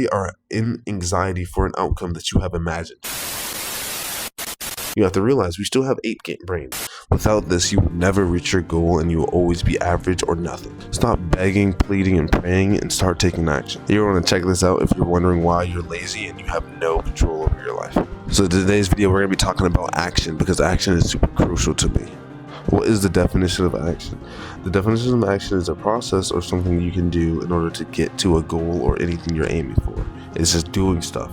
are in anxiety for an outcome that you have imagined. You have to realize we still have ape brains. Without this, you will never reach your goal and you will always be average or nothing. Stop begging, pleading, and praying and start taking action. You want to check this out if you're wondering why you're lazy and you have no control over your life. So in today's video, we're going to be talking about action because action is super crucial to me. What is the definition of action? The definition of action is a process or something you can do in order to get to a goal or anything you're aiming for. It's just doing stuff.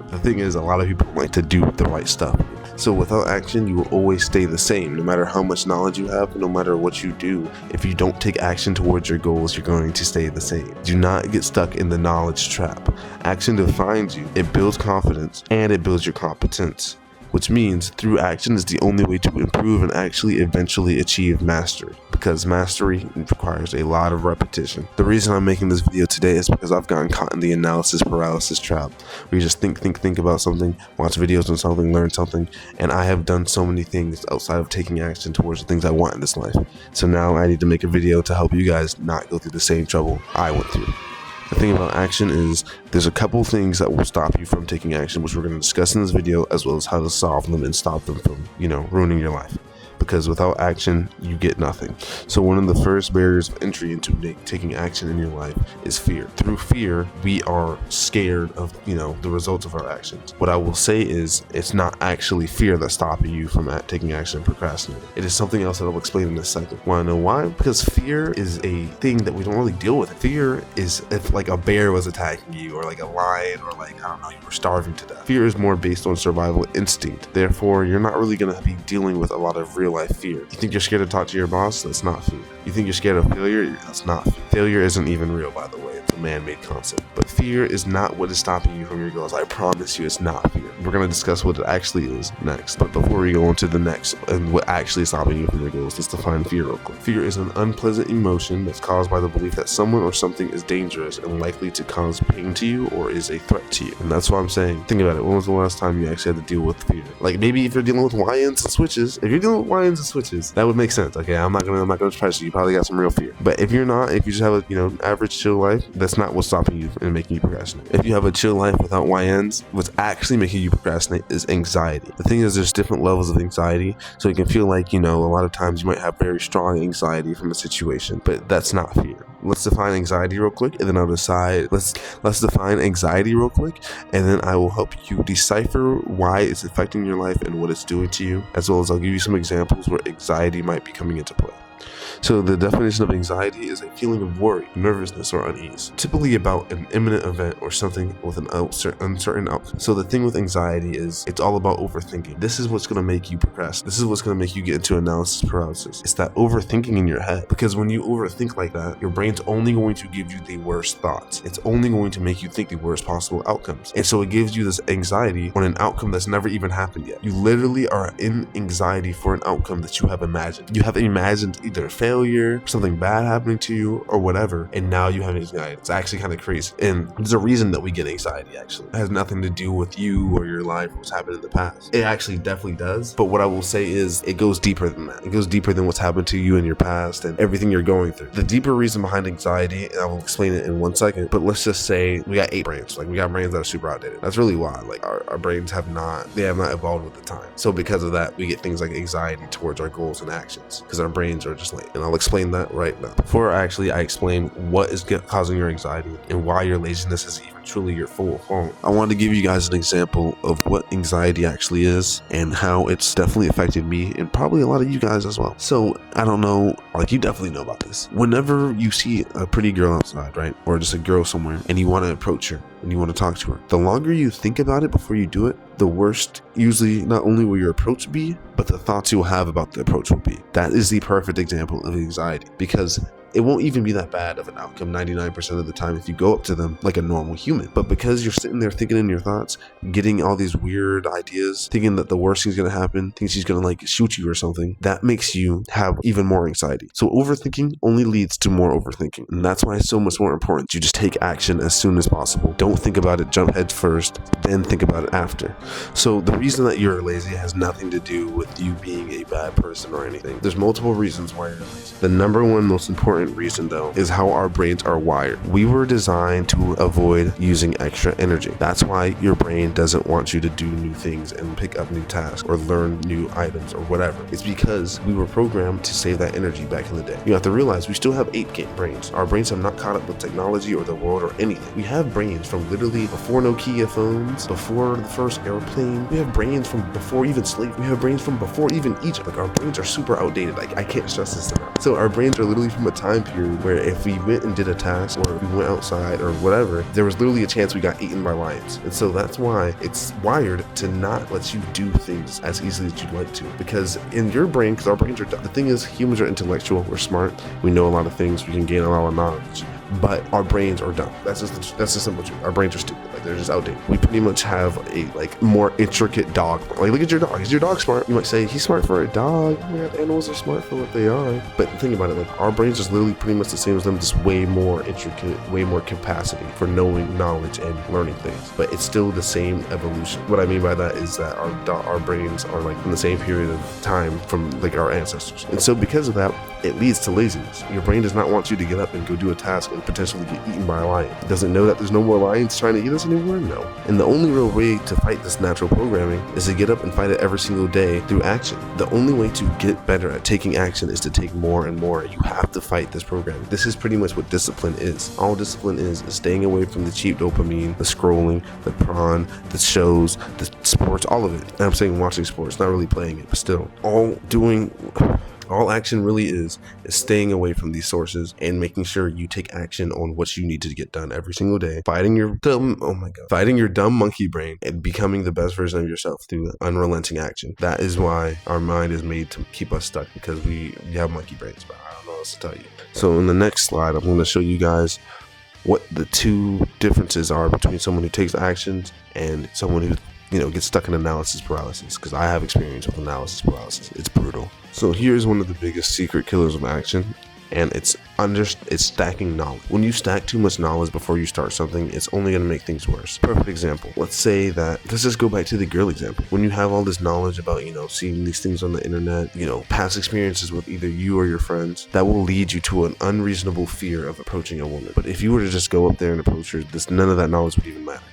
The thing is, a lot of people like to do the right stuff. So without action, you will always stay the same. No matter how much knowledge you have, no matter what you do, if you don't take action towards your goals, you're going to stay the same. Do not get stuck in the knowledge trap. Action defines you. It builds confidence and it builds your competence, which means through action is the only way to improve and actually eventually achieve mastery, because mastery requires a lot of repetition. The reason I'm making this video today is because I've gotten caught in the analysis paralysis trap, where you just think about something, watch videos on something, learn something, and I have done so many things outside of taking action towards the things I want in this life. So now I need to make a video to help you guys not go through the same trouble I went through. The thing about action is there's a couple things that will stop you from taking action, which we're going to discuss in this video, as well as how to solve them and stop them from, ruining your life. Because without action, you get nothing. So one of the first barriers of entry into taking action in your life is fear. Through fear, we are scared of, the results of our actions. What I will say is it's not actually fear that's stopping you from taking action and procrastinating. It is something else that I'll explain in a second. Want to know why? Because fear is a thing that we don't really deal with. Fear is if like a bear was attacking you, or like a lion, or like, you were starving to death. Fear is more based on survival instinct. Therefore, you're not really going to be dealing with a lot of real life fear. You think you're scared to talk to your boss? That's not fear. You think you're scared of failure? That's not fear. Failure isn't even real, by the way. It's a man-made concept. But fear is not what is stopping you from your goals. I promise you it's not fear. We're going to discuss what it actually is next. But before we go on to the next and what actually is stopping you from your goals, let's define fear real quick. Fear is an unpleasant emotion that's caused by the belief that someone or something is dangerous and likely to cause pain to you or is a threat to you. And that's what I'm saying. Think about it. When was the last time you actually had to deal with fear? Like maybe if you're dealing with YNs and switches, that would make sense. Okay, I'm not gonna try to. You probably got some real fear. But if you're not, if you just have a average chill life, that's not what's stopping you and making you procrastinate. If you have a chill life without YNs, what's actually making you procrastinate is anxiety. The thing is, there's different levels of anxiety, so it can feel like a lot of times you might have very strong anxiety from a situation, but that's not fear. Let's define anxiety real quick, and then I'll decide. Let's define anxiety real quick, and then I will help you decipher why it's affecting your life and what it's doing to you, as well as I'll give you some examples where anxiety might be coming into play. So the definition of anxiety is a feeling of worry, nervousness, or unease, typically about an imminent event or something with an uncertain outcome. So the thing with anxiety is it's all about overthinking. This is what's going to make you procrastinate. This is what's going to make you get into analysis paralysis. It's that overthinking in your head, because when you overthink like that, your brain's only going to give you the worst thoughts. It's only going to make you think the worst possible outcomes. And so it gives you this anxiety on an outcome that's never even happened yet. You literally are in anxiety for an outcome that you have imagined. You have imagined either failure, something bad happening to you, or whatever, and now you have anxiety. It's actually kind of crazy, and there's a reason that we get anxiety. Actually, it has nothing to do with you or your life or what's happened in the past. It actually definitely does, but what I will say is it goes deeper than that. It goes deeper than what's happened to you in your past and everything you're going through. The deeper reason behind anxiety, and I will explain it in 1 second, but let's just say we got 8 brains. Like we got brains that are super outdated. That's really why. Like our brains have not evolved with the time. So because of that, we get things like anxiety towards our goals and actions, because our brains are just late. And I'll explain that right now. Before I explain what is causing your anxiety and why your laziness is even truly your full fault, I want to give you guys an example of what anxiety actually is and how it's definitely affected me and probably a lot of you guys as well. So I don't know, like you definitely know about this. Whenever you see a pretty girl outside, right, or just a girl somewhere, and you want to approach her and you want to talk to her, the longer you think about it before you do it, the worst usually not only will your approach be, but the thoughts you'll have about the approach will be. That is the perfect example of anxiety, because it won't even be that bad of an outcome 99% of the time if you go up to them like a normal human. But because you're sitting there thinking in your thoughts, getting all these weird ideas, thinking that the worst thing's going to happen, thinking she's going to like shoot you or something, that makes you have even more anxiety. So overthinking only leads to more overthinking. And that's why it's so much more important. You just take action as soon as possible. Don't think about it, jump head first, then think about it after. So the reason that you're lazy has nothing to do with you being a bad person or anything. There's multiple reasons why you're lazy. The number one most important important reason though is how our brains are wired. We were designed to avoid using extra energy. That's why your brain doesn't want you to do new things and pick up new tasks or learn new items or whatever. It's because we were programmed to save that energy back in the day. You have to realize we still have 8-gate brains. Our brains have not caught up with technology or the world or anything. We have brains from literally before Nokia phones, before the first airplane. We have brains from before even slavery. We have brains from before even Egypt. Like, our brains are super outdated. Like, I can't stress this enough. So our brains are literally from a time period where if we went and did a task or if we went outside or whatever, there was literally a chance we got eaten by lions. And so that's why it's wired to not let you do things as easily as you'd like to. Because in your brain, because our brains are, the thing is, humans are intellectual, we're smart, we know a lot of things, we can gain a lot of knowledge, but our brains are dumb. That's the simple truth. Our brains are stupid. Like, they're just outdated. We pretty much have a more intricate dog. Like, look at your dog. Is your dog smart? You might say he's smart for a dog. Oh my God, animals are smart for what they are. But think about it. Like, our brains is literally pretty much the same as them, just way more intricate, way more capacity for knowing knowledge and learning things. But it's still the same evolution. What I mean by that is that our brains are like in the same period of time from like our ancestors. And so because of that, it leads to laziness. Your brain does not want you to get up and go do a task and potentially get eaten by a lion. It doesn't know that there's no more lions trying to eat us anymore? No. And the only real way to fight this natural programming is to get up and fight it every single day through action. The only way to get better at taking action is to take more and more. You have to fight this programming. This is pretty much what discipline is. All discipline is staying away from the cheap dopamine, the scrolling, the prawn, the shows, the sports, all of it. And I'm saying watching sports, not really playing it, but still. All action really is staying away from these sources and making sure you take action on what you need to get done every single day. Fighting your dumb monkey brain and becoming the best version of yourself through unrelenting action. That is why our mind is made to keep us stuck, because we have monkey brains, but I don't know what else to tell you. So in the next slide, I'm going to show you guys what the two differences are between someone who takes actions and someone who gets stuck in analysis paralysis, because I have experience with analysis paralysis. It's brutal. So here's one of the biggest secret killers of action, and it's stacking knowledge. When you stack too much knowledge before you start something, it's only going to make things worse. Perfect example. Let's just go back to the girl example. When you have all this knowledge about, seeing these things on the internet, past experiences with either you or your friends, that will lead you to an unreasonable fear of approaching a woman. But if you were to just go up there and approach her, none of that knowledge would even matter.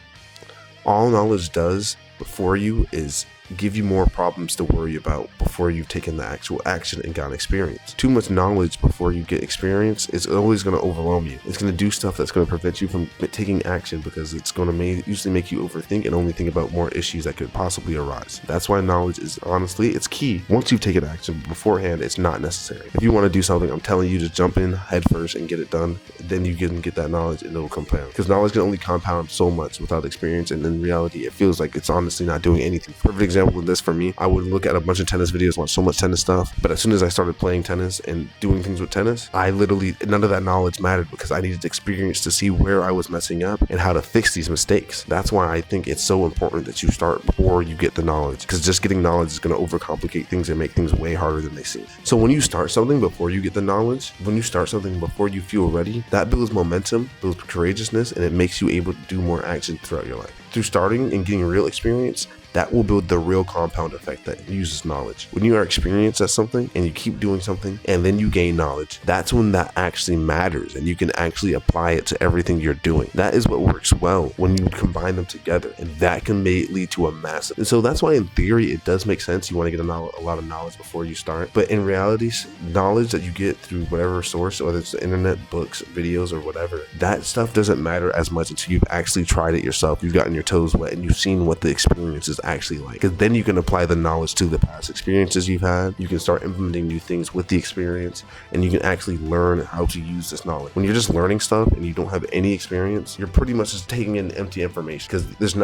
All knowledge does before you is give you more problems to worry about before you've taken the actual action and gotten experience. Too much knowledge before you get experience is always going to overwhelm you. It's going to do stuff that's going to prevent you from taking action, because it's going to usually make you overthink and only think about more issues that could possibly arise. That's why knowledge is it's key. Once you've taken action beforehand, it's not necessary. If you want to do something, I'm telling you to jump in head first and get it done. Then you can get that knowledge and it'll compound, because knowledge can only compound so much without experience, and in reality it feels like it's honestly not doing anything. Perfect example of this for me, I would look at a bunch of tennis videos, watch so much tennis stuff, but as soon as I started playing tennis and doing things with tennis, none of that knowledge mattered, because I needed experience to see where I was messing up and how to fix these mistakes. That's why I think it's so important that you start before you get the knowledge, because just getting knowledge is going to overcomplicate things and make things way harder than they seem. So when you start something before you get the knowledge, when you start something before you feel ready, that builds momentum, builds courageousness, and it makes you able to do more action throughout your life. Through starting and getting real experience, that will build the real compound effect that uses knowledge. When you are experienced at something and you keep doing something and then you gain knowledge, that's when that actually matters and you can actually apply it to everything you're doing. That is what works well when you combine them together, and that can lead to a massive. And so that's why in theory it does make sense. You want to get a lot of knowledge before you start, but in reality, knowledge that you get through whatever source, whether it's the internet, books, videos, or whatever, that stuff doesn't matter as much until you've actually tried it yourself. You've gotten your toes wet and you've seen what the experience is actually like, because then you can apply the knowledge to the past experiences you've had. You can start implementing new things with the experience, and you can actually learn how to use this knowledge. When you're just learning stuff and you don't have any experience, you're pretty much just taking in empty information, because there's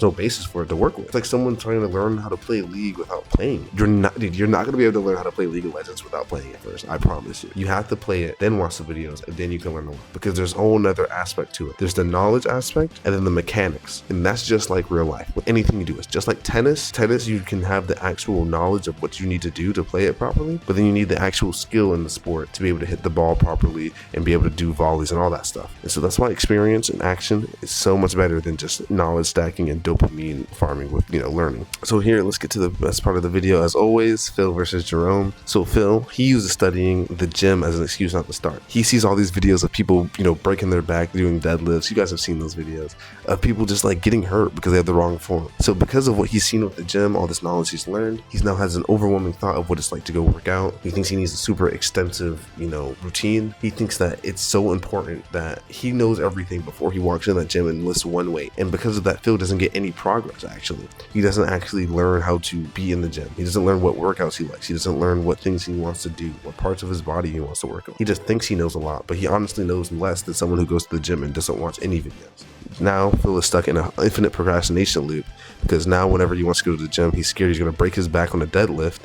no basis for it to work with. It's like someone trying to learn how to play League without playing. You're not going to be able to learn how to play League of Legends without playing it first. I promise you. You have to play it, then watch the videos, and then you can learn a lot, because there's a whole nother aspect to it. There's the knowledge aspect and then the mechanics, and that's just like real life. With anything you do, it's just Just like tennis, you can have the actual knowledge of what you need to do to play it properly, but then you need the actual skill in the sport to be able to hit the ball properly and be able to do volleys and all that stuff. And so that's why experience and action is so much better than just knowledge stacking and dopamine farming with, learning. So here, let's get to the best part of the video. As always, Phil versus Jerome. So Phil, he uses studying the gym as an excuse not to start. He sees all these videos of people, breaking their back, doing deadlifts. You guys have seen those videos of people just like getting hurt because they have the wrong form. So because of what he's seen with the gym, all this knowledge he's learned, he now has an overwhelming thought of what it's like to go work out. He thinks he needs a super extensive, routine. He thinks that it's so important that he knows everything before he walks in that gym and lifts one weight. And because of that, Phil doesn't get any progress, actually. He doesn't actually learn how to be in the gym. He doesn't learn what workouts he likes. He doesn't learn what things he wants to do, what parts of his body he wants to work on. He just thinks he knows a lot, but he honestly knows less than someone who goes to the gym and doesn't watch any videos. Now Phil is stuck in an infinite procrastination loop, because now whenever he wants to go to the gym, he's scared he's going to break his back on a deadlift,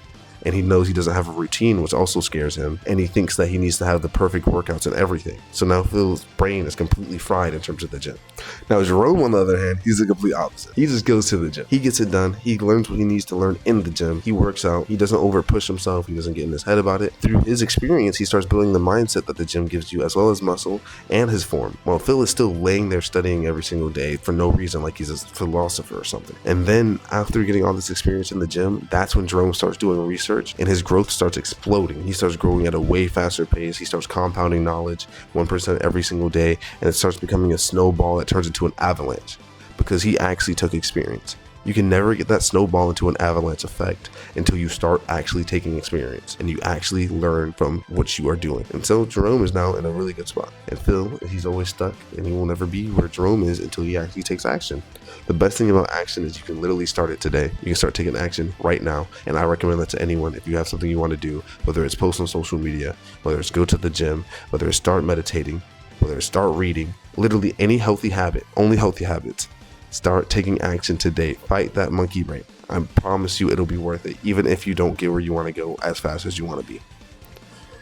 and he knows he doesn't have a routine, which also scares him, and he thinks that he needs to have the perfect workouts and everything. So now Phil's brain is completely fried in terms of the gym. Now Jerome, on the other hand, he's the complete opposite. He just goes to the gym. He gets it done. He learns what he needs to learn in the gym. He works out. He doesn't over push himself. He doesn't get in his head about it. Through his experience, he starts building the mindset that the gym gives you, as well as muscle and his form. While Phil is still laying there studying every single day for no reason, like he's a philosopher or something. And then after getting all this experience in the gym, that's when Jerome starts doing research, and his growth starts exploding. He starts growing at a way faster pace. He starts compounding knowledge 1% every single day, and it starts becoming a snowball that turns into an avalanche because he actually took experience. You can never get that snowball into an avalanche effect until you start actually taking experience and you actually learn from what you are doing. And so Jerome is now in a really good spot. And Phil, he's always stuck, and he will never be where Jerome is until he actually takes action. The best thing about action is you can literally start it today. You can start taking action right now. And I recommend that to anyone. If you have something you want to do, whether it's post on social media, whether it's go to the gym, whether it's start meditating, whether it's start reading, literally any healthy habit, only healthy habits. Start taking action today. Fight that monkey brain. I promise you it'll be worth it, even if you don't get where you want to go as fast as you want to be.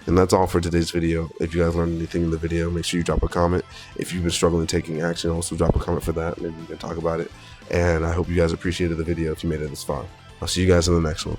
And that's all for today's video. If you guys learned anything in the video, make sure you drop a comment. If you've been struggling taking action, also drop a comment for that. Maybe we can talk about it. And I hope you guys appreciated the video if you made it this far. I'll see you guys in the next one.